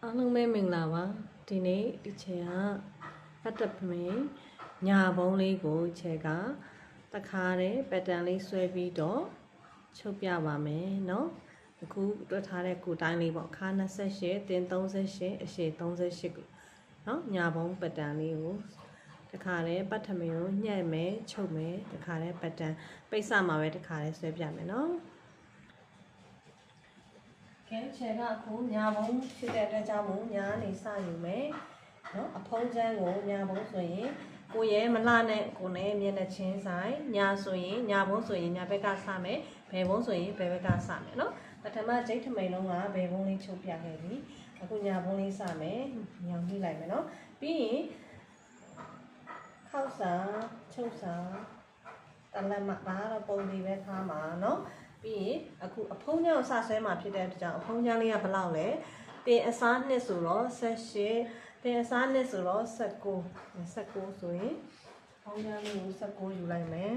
အားလုံးပဲမင်္ဂလာပါဒီနေ့ဒီချိန်ကပတ်သက်ပြီးညာဘုံလေးကိုခြေကတခါတဲ့ပက်တန်လေးဆွဲပြီးတော့ချုပ်ပြပါမယ်เนาะအခုတွက်ထားတဲ့ကိုတိုင်းလေးပေါ့ခါ28တင်38အရှည်38ကိုเนาะညာဘုံပက်တန်လေးကိုတခါတဲ့ပတ်ထမင်းကိုညှက်မယ်ချုပ်မယ်တခါတဲ့ပက်တန်ပိတ်စမှာပဲတခါတဲ့ဆွဲပြမယ်เนาะကဲခြေကအခုညာဘုံဖြစ်တဲ့အတွက်ကြောင့်မို့ညာနေစယူမယ်နော်အဖုံးချမ်းကိုညာဘုံဆိုရင်ကိုရဲမလှနဲ့ကိုနဲ့မျက်နှာချင်းဆိုင်ညာဆိုရင်ညာဘုံဆိုရင်ညာဘက်ကစမယ်ဘယ်ဘုံဆိုရင်ဘယ်ဘက်ကစမယ်နော်ပထမဂျိတ်ထမိန်လုံးကဘယ်ဘုံလေးချုပ်ပြခဲ့ပြီအခုညာဘုံလေးစမယ်ညောင်နှိလိုက်မယ်နော်ပြီးရင်ခောက်စာချုပ်စာတလက်မဒါတော့ပုံလေးပဲထားမှာနော်ပြီးရင်အခုအဖုံးချမ်းကိုစဆွဲမှာဖြစ်တဲ့အတွက်ကြောင့်အဖုံးချမ်းလေးကဘယ်လောက်လဲတင်အစားနှစ်ဆိုတော့18တင်အစားနှစ်ဆိုတော့19ဆိုရင်အဖုံးချမ်းလေးကို19ယူလိုက်မယ်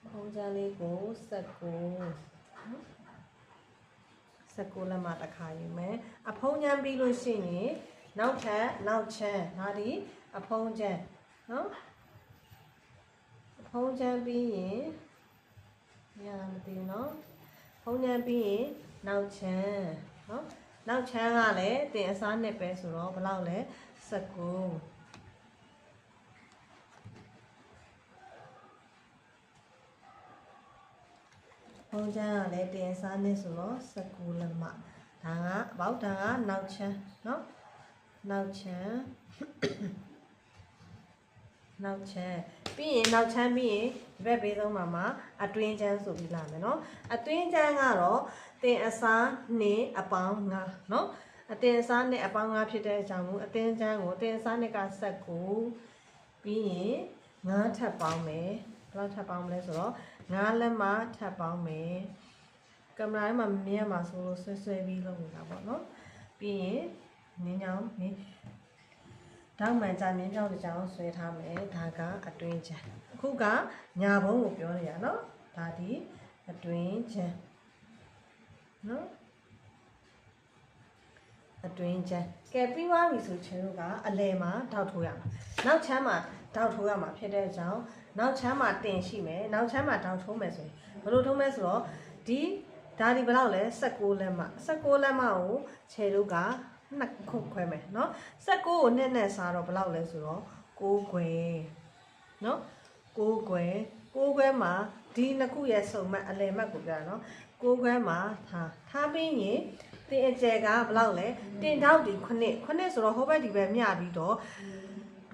အဖုံးချမ်းလေးကို19လက်မှတစ်ခါယူမယ်အဖုံးချမ်းပြီးလို့ရှိရင်နောက်ချမ်းဒါဒီအဖုံးချမ်းနော်အဖုံးချမ်းပြီးရင်ညာမသိဘူးနော်ဖုံးချမ်းပြီးရင်နောက်ချမ်းနော်နောက်ချမ်းကလည်းတင်အစားနှစ်ပဲဆိုတော့ဘယ်လောက်လဲ19ဖုံးချမ်းကလည်းတင်အစားနှစ်ဆိုတော့19လက်မှဒါကဘောက်ဒါကနောက်ချမ်းနော်နောက်ချမ်းပြီးရင်နောက်ချမ်းပြီးရင်ဒီဘက်ဘေးဆုံးမှာအတွင်းချမ်းဆိုပြီးလာမယ်နော်အတွင်းချမ်းကတော့တင်အစားနဲ့အပေါင်း9နော်အတင်အစားနဲ့အပေါင်း9ဖြစ်တဲ့အကြောင်းကိုအတင်းချမ်းကိုတင်အစားနဲ့က19ပြီးရင်9ထပ်ပေါင်းမယ်ဘယ်လောက်ထပ်ပေါင်းမလဲဆိုတော့9လက်မှထပ်ပေါင်းမယ်ကင်မရာမှာမြင်ရမှာဆိုလို့ဆွဲပြီးလုပ်နေတာပေါ့နော်ပြီးရင်နင်းချောင်းတောက်မှန်ကြမြင်းချောင်းတစ်ချောင်းဆွဲထားမယ်ဒါကအတွင်းချမ်းအခုကညာဘုံကိုပြောနေရနော်ဒါဒီအတွင်းချမ်းနော်အတွင်းချမ်းကဲပြီးသွားပြီဆိုချင်တို့ကအလယ်မှာထောက်ထိုးရမှာနောက်ချမ်းမှာထောက်ထိုးရမှာဖြစ်တဲ့အကြောင်းနောက်ချမ်းမှာတင်ရှိမယ်နောက်ချမ်းမှာထောက်ထိုးမယ်ဆိုရင်ဘယ်လိုထိုးမလဲဆိုတော့ဒါဒီဘယ်လောက်လဲ19လက်မှကိုခြေတို့ကနှစ်ခုခွဲမယ်เนาะ19ကိုနဲ့စားတော့ဘယ်လောက်လဲဆိုတော့6ခွဲเนาะ6ခွဲမှာဒီနှစ်ခုရဲ့စုံမှတ်အလယ်မှတ်ကိုပြရเนาะ6ခွဲမှာထားပြီးရင်တင်အကျယ်ကဘယ်လောက်လဲတင်ထောက်ဒီ9ဆိုတော့ဟိုဘက်ဒီဘက်မျှပြီးတော့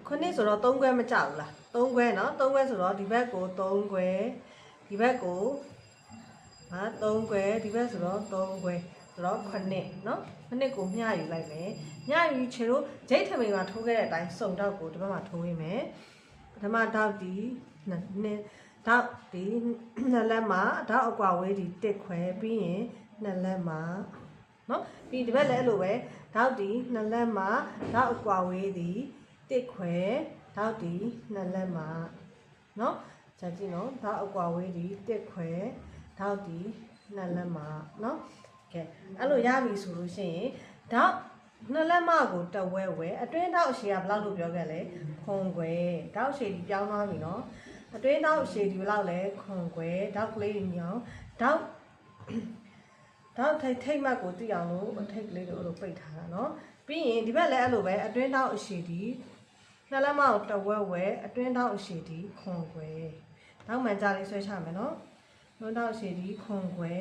9ဆိုတော့3ခွဲမကြောက်ဘူးလား3ခွဲเนาะ3ခွဲဆိုတော့ဒီဘက်ကို3ခွဲဒီဘက်ကို3ခွဲဒီဘက်ဆိုတော့3ခွဲဆိုတော့9เนาะ9ကိုမျှယူလိုက်မယ်မျှယူချေတို့ဂျိတ်ထမိန်မှာထိုးခဲ့တဲ့အတိုင်းစုံတောက်ကိုဒီဘက်မှာထိုးရင်းမယ်ပထမတောက်ဒီနှစ်လက်မှာတောက်အကွာဝေးဒီတစ်ခွဲပြီးရင်နှစ်လက်မှာเนาะပြီးဒီဘက်လည်းအဲ့လိုပဲတောက်ဒီနှစ်လက်မှာတောက်အကွာဝေးဒီတစ်ခွဲတောက်ဒီနှစ်လက်မှာเนาะချက်ကြည့်နော်တောက်အကွာဝေးဒီတစ်ခွဲတောက်ဒီနှစ်လက်မှာเนาะကဲအဲ့လိုရပြီဆိုလို့ရှိရင်တောက်နှစ်လက်မကိုတဝဲအတွင်းတောက်အရှည်ကဘယ်လောက်လို့ပြောခဲ့လဲခွန်ခွဲတောက်အရှည်ဒီပြောင်းသွားပြီနော်အတွင်းတောက်အရှည်ဒီဘယ်လောက်လဲခွန်ခွဲတောက်ကလေးညောင်းတောက်ထိတ်မှတ်ကိုသိအောင်လို့ထိတ်ကလေးတို့လိုပိတ်ထားတာနော်ပြီးရင်ဒီဘက်လည်းအဲ့လိုပဲအတွင်းတောက်အရှည်ဒီနှစ်လက်မကိုတဝဲအတွင်းတောက်အရှည်ဒီခွန်ခွဲနောက်မှန်ကြလေးဆွဲချမယ်နော်အတွင်းတောက်အရှည်ဒီခွန်ခွဲ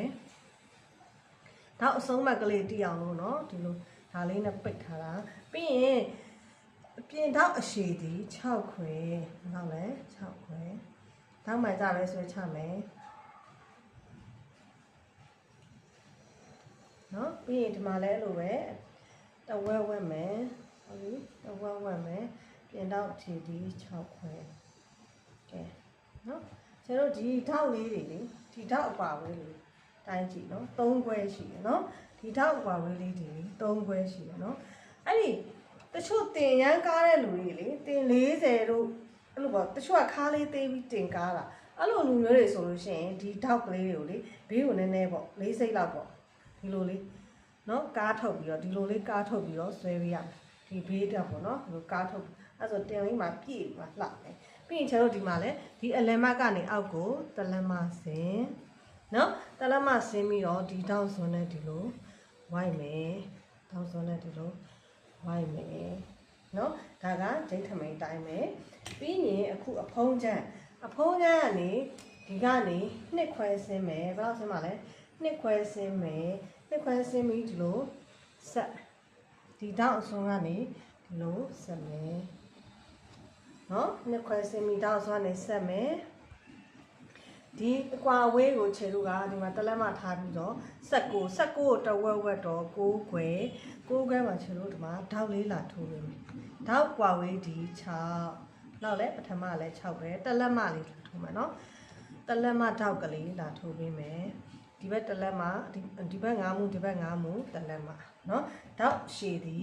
တော့အဆုံးမကလေးတီးအောင်လို့เนาะဒီလိုဒါလေးနဲ့ပိတ်ထားတာပြီးရင်ပြင်တော့အရှည်ဒီ6ခွဲနောက်လဲ6ခွဲနောက်မှကြလဲဆွဲချမယ်เนาะပြီးရင်ဒီမှာလဲအဲ့လိုပဲတဝက်ဝက်မယ်ဟုတ်ပြီတဝက်ဝက်မယ်ပြင်တော့အရှည်ဒီ6ခွဲကဲเนาะကျတို့ဒီထောက်လေးတွေလေဒီထောက်အပါဝဲလေးတိုင်းကြည့်နော်3ခွဲရှိတယ်နော်ဒီထောက်ကွာဝေးလေးတွေ3ခွဲရှိတယ်နော်အဲ့ဒီတချို့တင်ရန်ကားတဲ့လူတွေလေတင်40တို့အဲ့လိုပေါ့တချို့ကခါးလေးသေးပြီးတင်ကားတာ အဲ့လိုလူမျိုးတွေဆိုလို့ရှိရင်ဒီထောက်ကလေးတွေကိုလေဘေးကိုနည်းနည်းပေါ့၄စိတ်လောက်ပေါ့ဒီလိုလေးနော်ကားထုတ်ပြီးတော့ဒီလိုလေးကားထုတ်ပြီးတော့ဆွဲပေးရမယ်ဒီဘေးတက်ပေါ့နော်ဒီလိုကားထုတ်အဲ့ဆိုတင်လေးမှာပြည့်မှာလှတယ်ပြီးရင်ကျွန်တော်ဒီမှာလဲဒီအလယ်မကနေအောက်ကိုတလက်မဆင်းနော်တလက်မဆင်းပြီးတော့ဒီတောက်စွန်းနဲ့ဒီလိုဝိုက်မယ်တောက်စွန်းနဲ့ဒီလိုဝိုက်မယ်နော်ဒါကဒိတ်ထမိန်တိုင်းပဲပြီးရင်အခုအဖုံးချမ်းကနေဒီကနေနှစ်ခွဲဆင်းမယ်ဘယ်လောက်ဆင်းမှာလဲနှစ်ခွဲဆင်းမယ်နှစ်ခွဲဆင်းပြီးဒီလိုဆက်ဒီတောက်အစွန်းကနေဒီလိုဆက်မယ်နော်နှစ်ခွဲဆင်းပြီးတောက်အစွန်းကနေဆက်မယ်ဒီအကွာအဝေးကိုခြေတို့ကဒီမှာတလက်မထားပြီးတော့ဆက်ကိုတဝက်ဝက်တော့6ခွဲမှာခြေတို့ဒီမှာထောက်လေးလာထိုးပေးမယ်ထောက်ကွာဝေးဒီ6နောက်လဲပထမလဲ6ပဲတလက်မလေးထိုးမယ်နော်တလက်မထောက်ကလေးလာထိုးပေးမယ်ဒီဘက်တလက်မဒီဘက်9မူဒီဘက်9မူတလက်မနော်ထောက်ရှည်ဒီ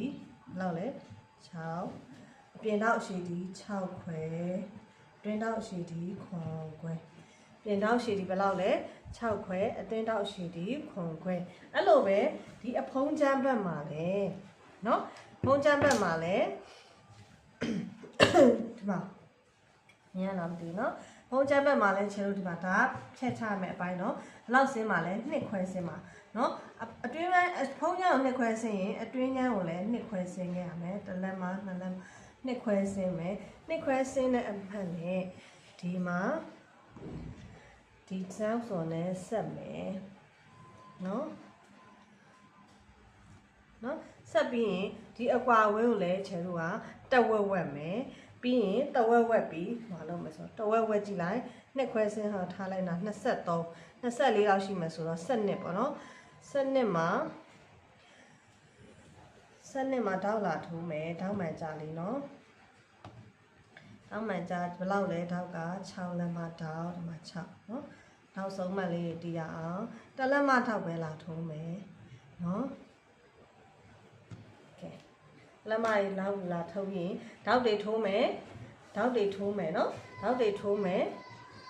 နောက်လဲ6အပြင်ထောက်ရှည်ဒီ6ခွဲတွင်းထောက်ရှည်ဒီ9ခွဲပြင်ထောက်ရှည်ဒီဘယ်လောက်လဲ6ခွဲအတွင်းထောက်ရှည်ဒီ9ခွဲအဲ့လိုပဲဒီအဖုံးချမ်းဘက်မှာလဲနော်ဖုံးချမ်းဘက်မှာလဲဒီမှာညံ့လာမသိနော်ဖုံးချမ်းဘက်မှာလဲချေလို့ဒီမှာဒါဖြတ်ချမယ်အပိုင်းနော်ဘယ်လောက်ဆင်းမှာလဲနှစ်ခွဲဆင်းမှာနော်အတွင်းဖုံးချမ်းကိုနှစ်ခွဲဆင်းရင်အတွင်းချမ်းကိုလည်းနှစ်ခွဲဆင်းခဲ့ရမယ်တစ်လက်မှာနှစ်လက်နှစ်ခွဲဆင်းမယ်နှစ်ခွဲဆင်းတဲ့အမှတ်နဲ့ဒီမှာဒီချောင်းစော်နဲ့ဆက်မယ်နော်ဆက်ပြီးရင်ဒီအကွာဝဲကိုလည်းချေတို့ကတဝက်ဝက်မယ်ပြီးရင်တဝက်ဝက်ပြီးမလုပ်မယ်ဆိုတော့တဝက်ဝက်ကြည့်လိုက်နှစ်ခွဲဆင်းဟာထားလိုက်တာ24လောက်ရှိမယ်ဆိုတော့7ပေါ့နော်7မှာတောက်လာထိုးမယ်တောက်မှန်ကြလေးနော်တောက်မှန်ကြဘယ်လောက်လဲတောက်က6လက်မတောက်ဒီမှာ6နော်နောက်ဆုံးမှလေးတည်ရအောင်တလက်မထောက်ပဲလာထိုးမယ်နော်ကဲလက်မလေးလောက်လာထုတ်ရင်တောက်တွေထိုးမယ်နော်တောက်တွေထိုးမယ်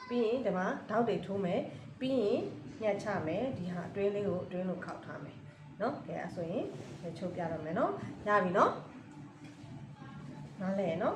ပြီးရင်ဒီမှာတောက်တွေထိုးမယ်ပြီးရင်ညှက်ချမယ်ဒီဟာအတွင်းလေးကိုအတွင်းလို့ခောက်ထားမယ်နော်ကဲအဲ့ဆိုရင်ချုပ်ပြတော့မယ်နော်ရပြီနော်နားလဲနော်